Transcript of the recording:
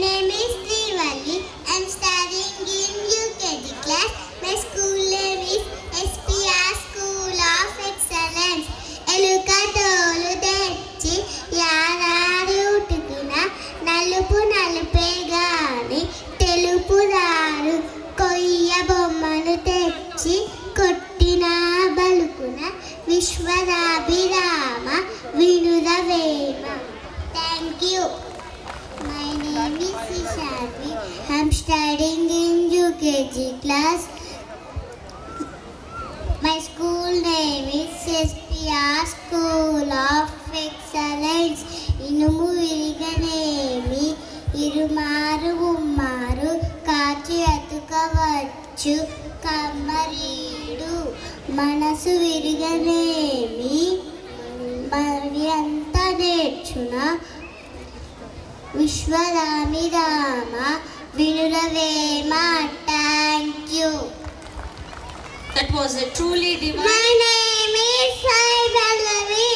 name is Srivalli. I'm studying in UKG class. My school name is SPR School of Excellence. ఎలుక తోలు తెచ్చి యాదారి ఉటుకున నలుపు నలుపే గాని తెలుపు దారు కొయ్య బొమ్మను తెచ్చి కొట్టిన బలుకున విశ్వదాభిరామ వినుదవేమ. Thank you. My name is Ishavi. I'm studying in UKG class. My school name is SPR School of Excellence. ఇనుము విరిగనేమి ఇరుమారు ఉమ్మారు కాచి అతుకవచ్చు కమ్మరీడు. మనసు విరిగనేమి మరి అంత నేర్చున విశ్వదామిరామ వినురవేమ. Thank you. That was a truly divine. My name is Sai Pallavi.